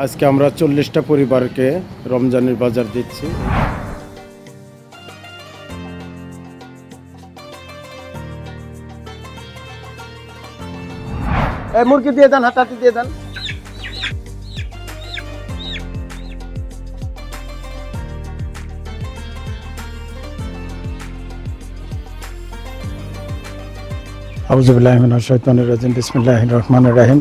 আজকে আমরা 40টা পরিবারকে রমজানের বাজার দিচ্ছি। মুরগি দিয়ে দেন, হাতাতে দিয়ে দেন। আউযুবিল্লাহি মিনাশ শাইতানির রাজিম। বিসমিল্লাহির রহমানির রহিম।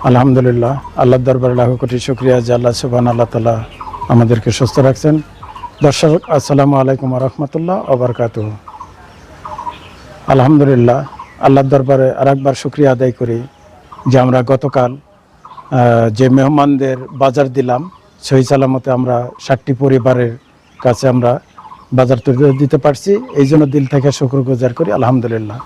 আলহামদুলিল্লাহ, আল্লাহর দরবারে লাখো কোটি শুকরিয়া যে আল্লাহ সুবহানাহু ওয়া তাআলা আমাদেরকে সুস্থ রাখছেন। দর্শক, আসসালামু আলাইকুম ওয়া রাহমাতুল্লাহ ওয়া বারাকাতুহু। আলহামদুলিল্লাহ, আল্লাহর দরবারে আরেকবার শুকরিয়া আদায় করি যে আমরা গতকাল যে মেহমানদের বাজার দিলাম, সহি সালামতে আমরা 60টি পরিবারের কাছে আমরা বাজার তুলে দিতে পারছি। এই জন্য দিল থেকে শুকরগুজার করি। আলহামদুলিল্লাহ,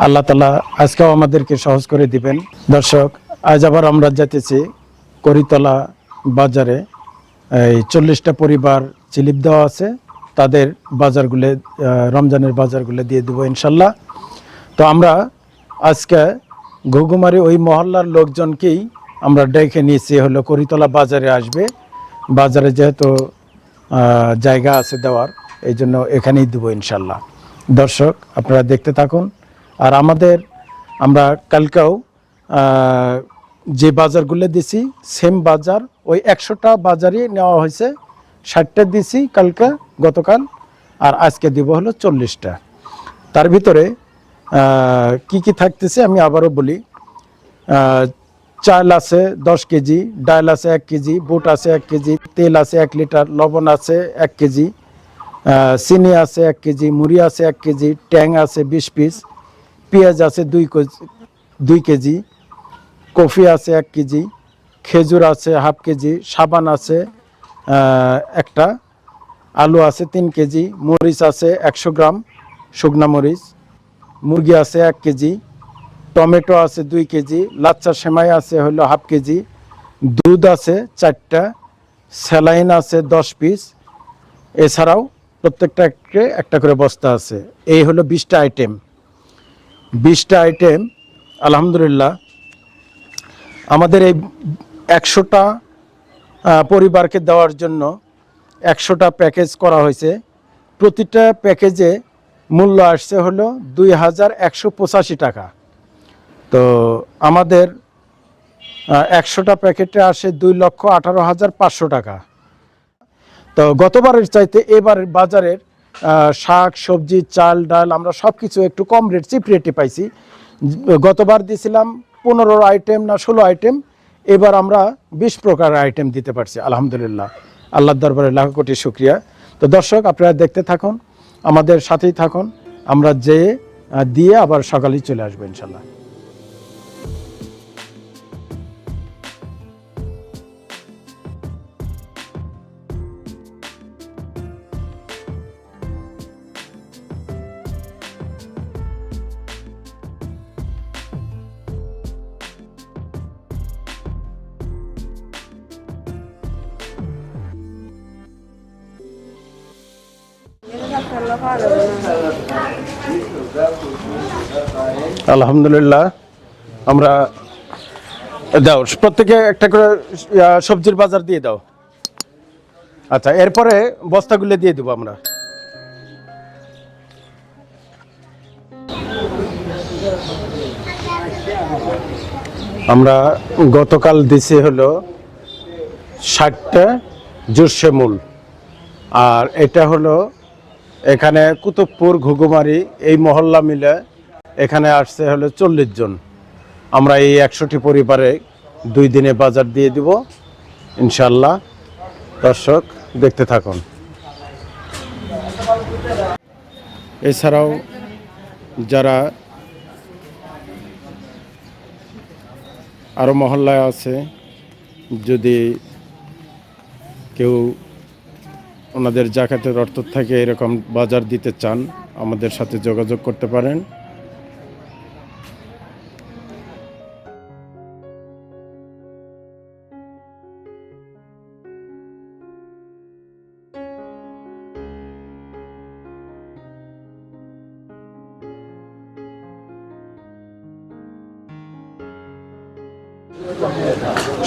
আল্লাহ তাআলা আজকেও আমাদেরকে সহজ করে দিবেন। দর্শক, আজ আবার আমরা যেতেছি করিতলা বাজারে। এই 40টা পরিবার চিলিপ দেওয়া আছে, তাদের বাজারগুলো রমজানের বাজারগুলো দিয়ে দেবো ইনশাল্লাহ। তো আমরা আজকে ঘুঘুমারি ওই মহল্লার লোকজনকেই আমরা ডেকে নিয়েছি, হলো করিতলা বাজারে আসবে। বাজারে যেহেতু জায়গা আছে দেওয়ার, এই জন্য এখানেই দেবো ইনশাল্লাহ। দর্শক, আপনারা দেখতে থাকুন। আর আমরা কালকেও যে বাজারগুলো দিছি সেম বাজার, ওই 100টা বাজারই নেওয়া হয়েছে। 60টা দিছি কালকে, গতকাল, আর আজকে দিব হলো 40টা। তার ভিতরে কি কি থাকতেছে আমি আবারও বলি। চাল আছে 10 কেজি, ডাল আছে 1 কেজি, বুট আছে 1 কেজি, তেল আছে 1 লিটার, লবণ আছে 1 কেজি, চিনি আছে 1 কেজি, মুড়ি আছে 1 কেজি, ট্যাং আছে 20 পিস, পেঁয়াজ আছে 2 কেজি, কফি আছে 1 কেজি, খেজুর আছে হাফ কেজি, সাবান আছে একটা, আলু আছে 3 কেজি, মরিচ আছে 100 গ্রাম শুকনা মরিচ, মুরগি আছে 1 কেজি, টমেটো আছে 2 কেজি, লাচ্চা সেমাই আছে হলো হাফ কেজি, দুধ আছে 4টা, স্যালাইন আছে 10 পিস। এছাড়াও প্রত্যেকটা একটা করে বস্তা আছে। এই হলো 20টা আইটেম। 20টা আইটেম আলহামদুলিল্লাহ আমাদের এই 100টা পরিবারকে দেওয়ার জন্য 100টা প্যাকেজ করা হয়েছে। প্রতিটা প্যাকেজে মূল্য আসছে হলো 2185 টাকা। তো আমাদের 100টা প্যাকেটে আসে 2,18,500 টাকা। তো গতবারের চাইতে এবারের বাজারের শাক সবজি চাল ডাল আমরা সব কিছু একটু কম রেট, চিপ রেটে পাইছি। গতবার দিয়েছিলাম 15 আইটেম না 16 আইটেম, এবার আমরা 20 প্রকার আইটেম দিতে পারছি আলহামদুলিল্লাহ। আল্লাহর দরবারে লাখ কোটি শুকরিয়া। তো দর্শক, আপনারা দেখতে থাকুন, আমাদের সাথেই থাকুন। আমরা যেয়ে দিয়ে আবার সকালেই চলে আসবো ইনশাল্লাহ। আলহামদুলিল্লাহ, আমরা দাও প্রত্যেকে একটা করে সবজির বাজার দিয়ে দাও। আচ্ছা, এরপরে বস্তাগুলো দিয়ে দেবো আমরা। আমরা গতকাল দিছি হলো 60টা জুসে মূল, আর এটা হলো এখানে কুতুবপুর ঘুঘুমারি এই মহল্লা মিলে এখানে আসছে হলো 40 জন। আমরা এই 100টি পরিবারে 2 দিনে বাজার দিয়ে দিব ইনশাল্লাহ। দর্শক, দেখতে থাকুন। এছাড়াও যারা আরও মহল্লায় আছে, যদি কেউ ওনাদের জাকাতের অর্থ থেকে এরকম বাজার দিতে চান, আমাদের সাথে যোগাযোগ করতে পারেন।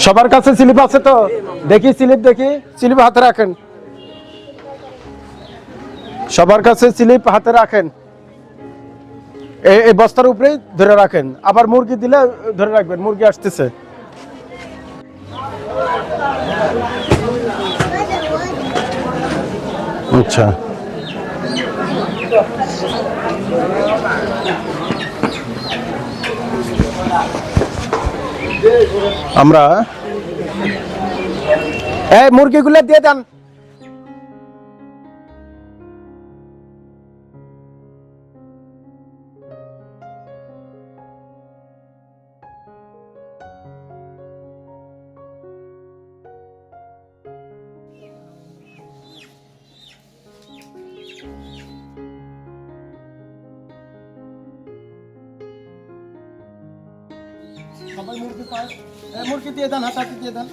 সবার কাছে স্লিপ আছে তো? দেখি স্লিপ, দেখি স্লিপ হাতে রাখেন, সবার কাছে স্লিপ হাতে রাখেন, এই বস্তার উপরে ধরে রাখেন। আবার মুরগি দিলে ধরে রাখবেন, মুরগি আসতেছে। আচ্ছা, আমরা এই মুরগিগুলো দিয়ে দেন। সবাই মুরগি পায়, মুরগি দিয়ে দেন, হাতাতে দিয়ে দেন।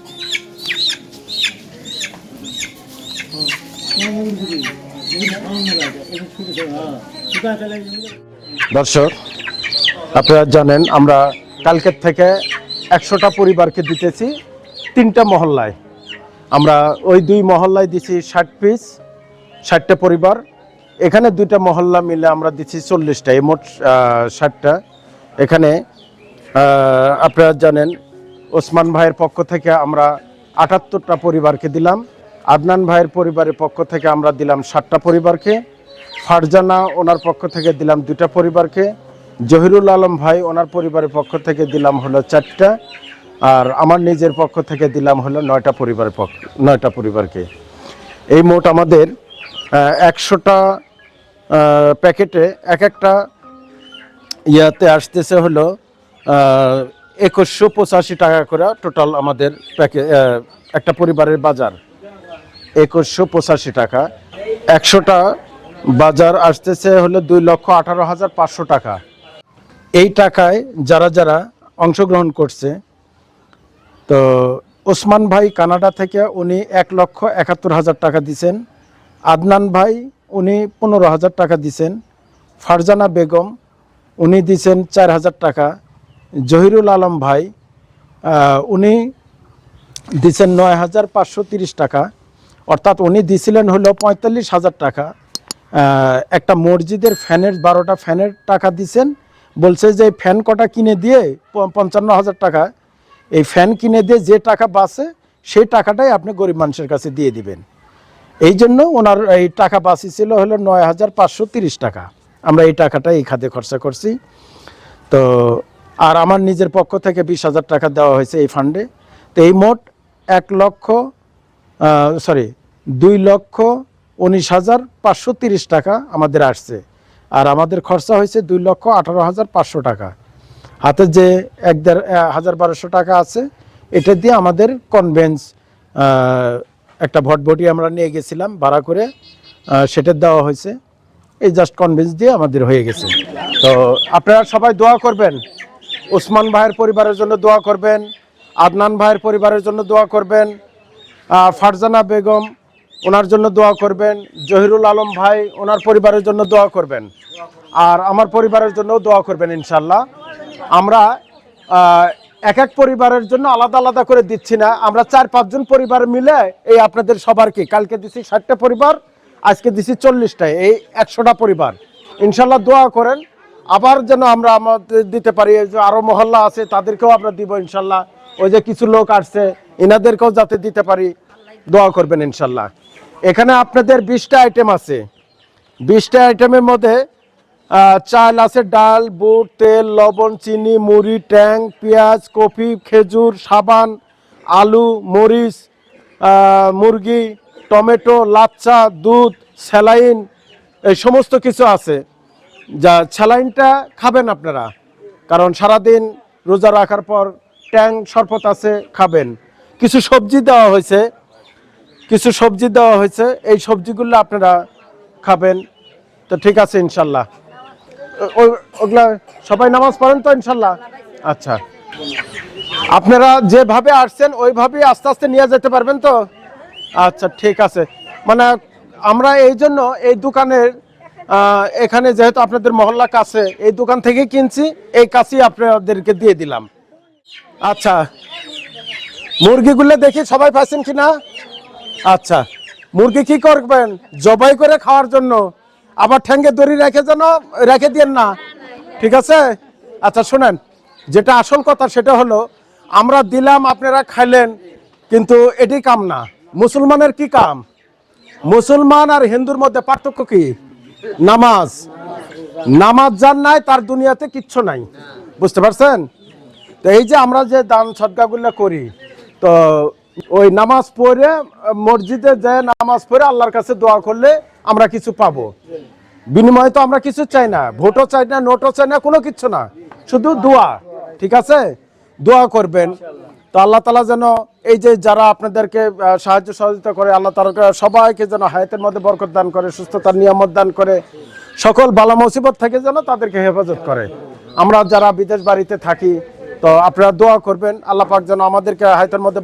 দর্শক, আপনারা জানেন আমরা কালকের থেকে 100টা পরিবারকে দিতেছি 3টা মহল্লায়। আমরা ওই 2 মহল্লায় দিছি 60 পিস, 60টা পরিবার। এখানে 2টা মহল্লা মিলে আমরা দিচ্ছি 40টা, এই মোট 60টা। এখানে আপনারা জানেন ওসমান ভাইয়ের পক্ষ থেকে আমরা 78টা পরিবারকে দিলাম, আদনান ভাইয়ের পরিবারের পক্ষ থেকে আমরা দিলাম 60টা পরিবারকে, ফারজানা ওনার পক্ষ থেকে দিলাম 2টা পরিবারকে, জহিরুল আলম ভাই ওনার পরিবারের পক্ষ থেকে দিলাম হলো 4টা, আর আমার নিজের পক্ষ থেকে দিলাম হলো 9টা পরিবারকে। এই মোট আমাদের 100টা প্যাকেটে এক একটা ইয়াতে আসতেছে হলো 2185 টাকা করে টোটাল আমাদের একটা পরিবারের বাজার 2185 টাকা। 100টা বাজার আসতেছে হলো 2,18,500 টাকা। এই টাকায় যারা যারা অংশগ্রহণ করছে, তো ওসমান ভাই কানাডা থেকে উনি 1,71,000 টাকা দিছেন, আদনান ভাই উনি 15,000 টাকা দিছেন, ফারজানা বেগম উনি দিছেন 4,000 টাকা, জহিরুল আলম ভাই উনি দিছেন 9,530 টাকা, অর্থাৎ উনি দিছিলেন হলো 45,000 টাকা। একটা মসজিদের ফ্যানের 12টা ফ্যানের টাকা দিছেন, বলছে যে ফ্যান কটা কিনে দিয়ে 55,000 টাকা, এই ফ্যান কিনে দিয়ে যে টাকা বাঁচে সেই টাকাটাই আপনি গরিব মানুষের কাছে দিয়ে দিবেন। এই জন্য ওনার এই টাকা বাঁচি ছিল হলো 9,530 টাকা। আমরা এই টাকাটা এই খাতে খরচা করছি। তো আর আমার নিজের পক্ষ থেকে 20,000 টাকা দেওয়া হয়েছে এই ফান্ডে। তো এই মোট 2,19,530 টাকা আমাদের আসছে, আর আমাদের খরচা হয়েছে 2,18,500 টাকা। হাতে যে 1,500 টাকা আছে এটা দিয়ে আমাদের কনভেন্স একটা ভটভটি আমরা নিয়ে গেছিলাম ভাড়া করে, সেটা দেওয়া হয়েছে। এই জাস্ট কনভেন্স দিয়ে আমাদের হয়ে গেছে। তো আপনারা সবাই দোয়া করবেন, ওসমান ভাইয়ের পরিবারের জন্য দোয়া করবেন, আদনান ভাইয়ের পরিবারের জন্য দোয়া করবেন, ফারজানা বেগম ওনার জন্য দোয়া করবেন, জহিরুল আলম ভাই ওনার পরিবারের জন্য দোয়া করবেন, আর আমার পরিবারের জন্য দোয়া করবেন ইনশাল্লাহ। আমরা এক এক পরিবারের জন্য আলাদা আলাদা করে দিচ্ছি না, আমরা 4-5 জন পরিবার মিলে এই আপনাদের সবারকে কালকে দিচ্ছি 60টা পরিবার, আজকে দিচ্ছি 40টায়, এই 100টা পরিবার। ইনশাল্লাহ দোয়া করেন আবার যেন আমরা আমাদের দিতে পারি। যে আরো মহল্লা আছে তাদেরকেও আমরা দিব ইনশাল্লাহ, ওই যে কিছু লোক আসছে এনাদেরকেও যাতে দিতে পারি, দোয়া করবেন ইনশাল্লাহ। এখানে আপনাদের 20টা আইটেম আছে, 20টা আইটেমের মধ্যে চাল আছে, ডাল, বুট, তেল, লবণ, চিনি, মুড়ি, ট্যাং, পেঁয়াজ, কফি, খেজুর, সাবান, আলু, মরিচ, মুরগি, টমেটো, লাচ্চা, দুধ, স্যালাইন, এই সমস্ত কিছু আছে। যা স্যালাইনটা খাবেন আপনারা, কারণ সারাদিন রোজা রাখার পর ট্যাং শরবত আছে, খাবেন। কিছু সবজি দেওয়া হয়েছে, এই সবজিগুলো আপনারা খাবেন। তো ঠিক আছে ইনশাল্লাহ। ওগুলা সবাই নামাজ পড়েন তো ইনশাল্লাহ? আচ্ছা, আপনারা যেভাবে আসছেন ওইভাবেই আস্তে আস্তে নিয়ে যেতে পারবেন তো? আচ্ছা ঠিক আছে। মানে আমরা এই জন্য এই দোকানের এখানে যেহেতু আপনাদের মহল্লা কাছে, এই দোকান থেকে কিনছি, এই কাছেই আপনাদেরকে দিয়ে দিলাম। আচ্ছা মুরগিগুলো দেখি সবাই পাচ্ছেন কিনা। আচ্ছা, মুরগি কি করবেন? জবাই করে খাওয়ার জন্য, আবার ঠ্যাঙ্গে দড়ি রেখে দিয়েন না, ঠিক আছে? আচ্ছা শোনেন, যেটা আসল কথা সেটা হলো আমরা দিলাম, আপনারা খাইলেন, কিন্তু এটি কাম না। মুসলমানের কি কাম? মুসলমান আর হিন্দুর মধ্যে পার্থক্য কি? নামাজ। নামাজ যার নাই তার দুনিয়াতে কিচ্ছু নাই, বুঝতে পারছেন? তো এই যে আমরা যে দান সদকাগুলো করি, তো ওই নামাজ পড়ে মসজিদে যে নামাজ পড়ে আল্লাহর কাছে দোয়া করলে আমরা কিছু পাবো। বিনিময়ে তো আমরা কিছু চাই না, ভোটও চাই না, নোটও চাই না, কোনো কিছু না, শুধু দোয়া, ঠিক আছে? দোয়া করবেন। তো আল্লাহ তাআলা যেন এই যে যারা আপনাদেরকে সাহায্য সহযোগিতা করে, আল্লাহ তাআলা সবাইকে যেন হায়াতের মধ্যে বরকত দান করে, সুস্থতার নিয়ামত দান করে, সকল বালা মুসিবত থেকে যেন তাদেরকে হেফাজত করে। আমরা যারা বিদেশ বাড়িতে থাকি, তো আপনারা দোয়া করবেন আল্লাহ পাক যেন আমাদেরকে হায়াতের মধ্যে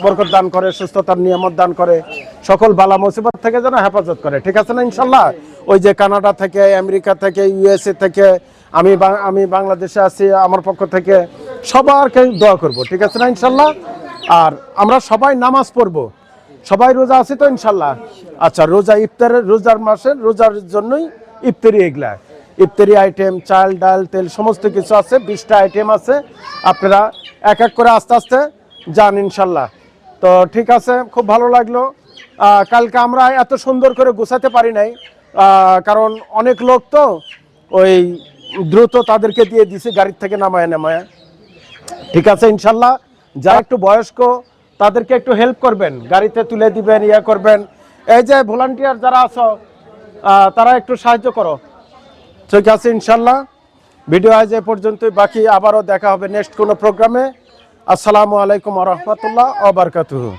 বরকত দান করে, সুস্থতার নিয়ামত দান করে, সকল বালা মুসিবত থেকে যেন হেফাজত করে, ঠিক আছে না ইনশাল্লাহ? ওই যে কানাডা থেকে, আমেরিকা থেকে, ইউএসএ থেকে, আমি বাংলাদেশে আছি, আমার পক্ষ থেকে সবারকে দোয়া করব, ঠিক আছে না ইনশাল্লাহ? আর আমরা সবাই নামাজ পড়বো, সবাই রোজা আছি তো ইনশাল্লাহ। আচ্ছা, রোজা ইফতারের, রোজার মাসে রোজার জন্যই ইফতারি, এগুলা ইফতারি আইটেম, চাল ডাল তেল সমস্ত কিছু আছে, 20টা আইটেম আছে। আপনারা এক এক করে আস্তে আস্তে যান ইনশাল্লাহ। তো ঠিক আছে, খুব ভালো লাগলো। কালকে আমরা এত সুন্দর করে গোছাতে পারি নাই, কারণ অনেক লোক তো ওই দ্রুত তাদেরকে দিয়ে দিছি গাড়ির থেকে নামায়। ঠিক আছে ইনশাল্লাহ। যা একটু বয়স্ক তাদেরকে একটু হেল্প করবেন, গাড়িতে তুলে দিবেন, ইয়ে করবেন। এই যে ভলান্টিয়ার যারা আছো, তারা একটু সাহায্য করো, ঠিক আছে ইনশাল্লাহ। ভিডিও আজ এ পর্যন্তই, বাকি আবারও দেখা হবে নেক্সট কোনো প্রোগ্রামে। আসসালামু আলাইকুম ওয়া রাহমাতুল্লাহ ওয়া বারাকাতুহু।